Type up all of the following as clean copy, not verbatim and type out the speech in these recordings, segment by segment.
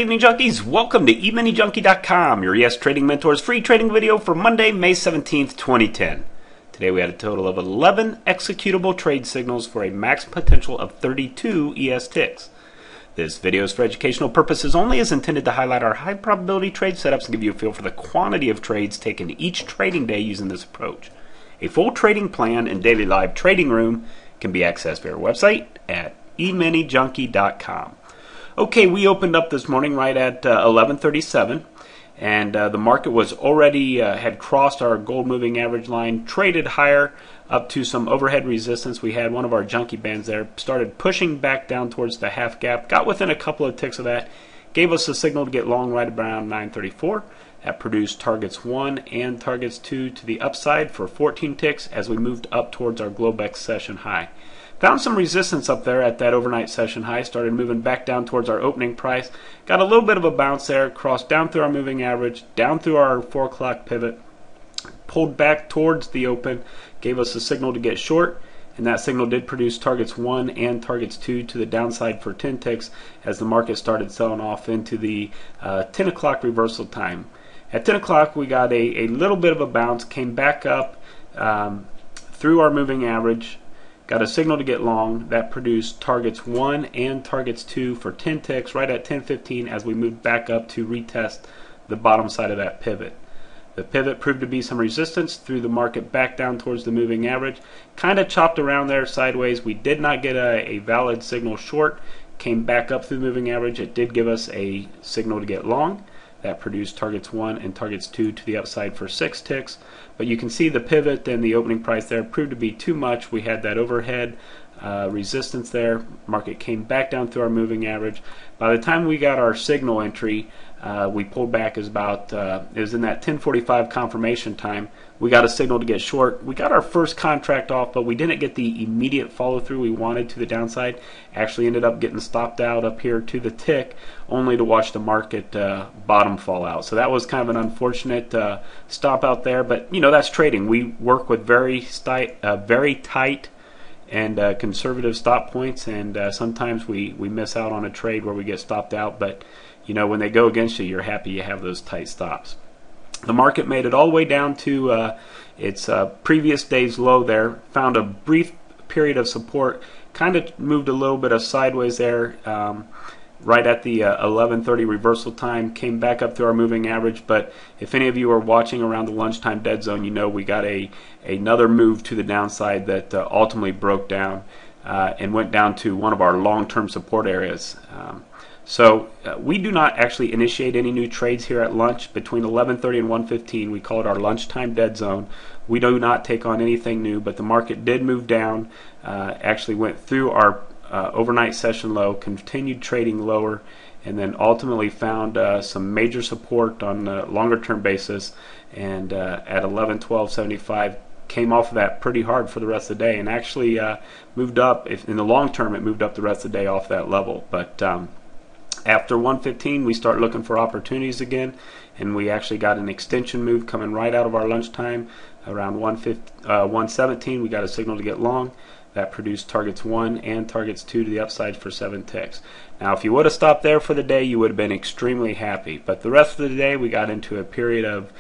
evening junkies. Welcome to EminiJunkie.com, your ES Trading Mentor's free trading video for Monday, May 17th, 2010. Today we had a total of 11 executable trade signals for a max potential of 32 ES ticks. This video is for educational purposes only, is intended to highlight our high probability trade setups and give you a feel for the quantity of trades taken each trading day using this approach. A full trading plan and daily live trading room can be accessed via our website at EminiJunkie.com. Okay, we opened up this morning right at 11:37, and the market was already had crossed our gold moving average line, traded higher up to some overhead resistance. We had one of our junkie bands there, started pushing back down towards the half gap, got within a couple of ticks of that, gave us a signal to get long right around 934. That produced targets 1 and targets 2 to the upside for 14 ticks as we moved up towards our Globex session high. Found some resistance up there at that overnight session high, started moving back down towards our opening price, got a little bit of a bounce there, crossed down through our moving average, down through our 4 o'clock pivot, pulled back towards the open, gave us a signal to get short, and that signal did produce targets 1 and targets 2 to the downside for 10 ticks as the market started selling off into the 10 o'clock reversal time. At 10 o'clock we got a little bit of a bounce, came back up through our moving average, got a signal to get long. That produced targets 1 and targets 2 for 10 ticks right at 10:15 as we moved back up to retest the bottom side of that pivot. The pivot proved to be some resistance, threw the market back down towards the moving average, kind of chopped around there sideways. We did not get a valid signal short, came back up through the moving average. It did give us a signal to get long. That produced targets 1 and targets 2 to the upside for 6 ticks. But you can see the pivot and the opening price there proved to be too much. We had that overhead resistance there. Market came back down through our moving average. By the time we got our signal entry, we pulled back. It was in that 10:45 confirmation time. We got a signal to get short. We got our first contract off, but we didn't get the immediate follow through we wanted to the downside. Actually ended up getting stopped out up here to the tick, only to watch the market bottom fall out. So that was kind of an unfortunate stop out there, but you know, that's trading. We work with very tight and conservative stop points, and sometimes we miss out on a trade where we get stopped out, but you know, when they go against you, you're happy you have those tight stops. The market made it all the way down to its previous day's low there, found a brief period of support, kind of moved a little bit of sideways there right at the 11:30 reversal time, came back up through our moving average. But if any of you are watching around the lunchtime dead zone, you know we got another move to the downside that ultimately broke down and went down to one of our long-term support areas. So we do not actually initiate any new trades here at lunch. Between 11:30 and 1:15, we call it our lunchtime dead zone. We do not take on anything new, but the market did move down, actually went through our overnight session low, continued trading lower, and then ultimately found some major support on a longer term basis, and at 11:12.75 came off of that pretty hard for the rest of the day, and actually moved up. If in the long term, it moved up the rest of the day off that level. But after 1:15, we start looking for opportunities again, and we actually got an extension move coming right out of our lunchtime. Around 1:17, we got a signal to get long. That produced targets 1 and targets 2 to the upside for 7 ticks. Now, if you would have stopped there for the day, you would have been extremely happy. But the rest of the day, we got into a period of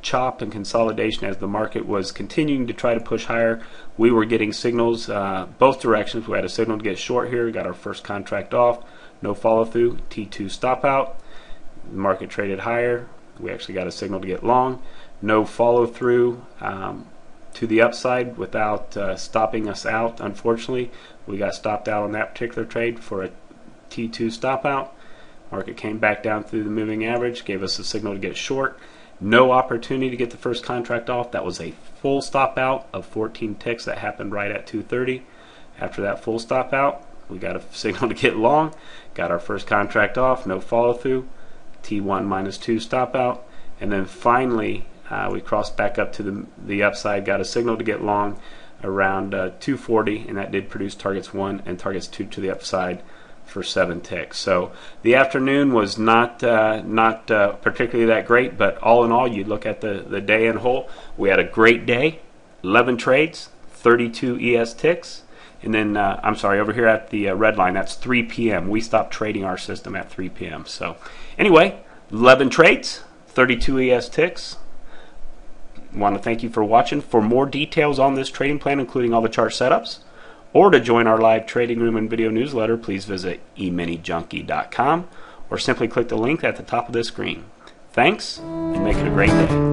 chop and consolidation as the market was continuing to try to push higher. We were getting signals both directions. We had a signal to get short here. We got our first contract off. No follow through. T2 stop out. The market traded higher. We actually got a signal to get long. No follow through to the upside without stopping us out. Unfortunately, we got stopped out on that particular trade for a T2 stop out. Market came back down through the moving average, gave us a signal to get short. No opportunity to get the first contract off. That was a full stop out of 14 ticks that happened right at 2:30. After that full stop out, we got a signal to get long, got our first contract off, no follow through, T1 minus 2 stop out, and then finally we crossed back up to the upside, got a signal to get long around 2:40, and that did produce targets 1 and targets 2 to the upside for 7 ticks. So the afternoon was not particularly that great, but all in all, you look at the day in whole, we had a great day, 11 trades, 32 ES ticks. And then, I'm sorry, over here at the red line, that's 3 p.m. We stopped trading our system at 3 p.m. So anyway, 11 trades, 32 ES ticks. Want to thank you for watching. For more details on this trading plan, including all the chart setups, or to join our live trading room and video newsletter, please visit EminiJunkie.com or simply click the link at the top of this screen. Thanks, and make it a great day.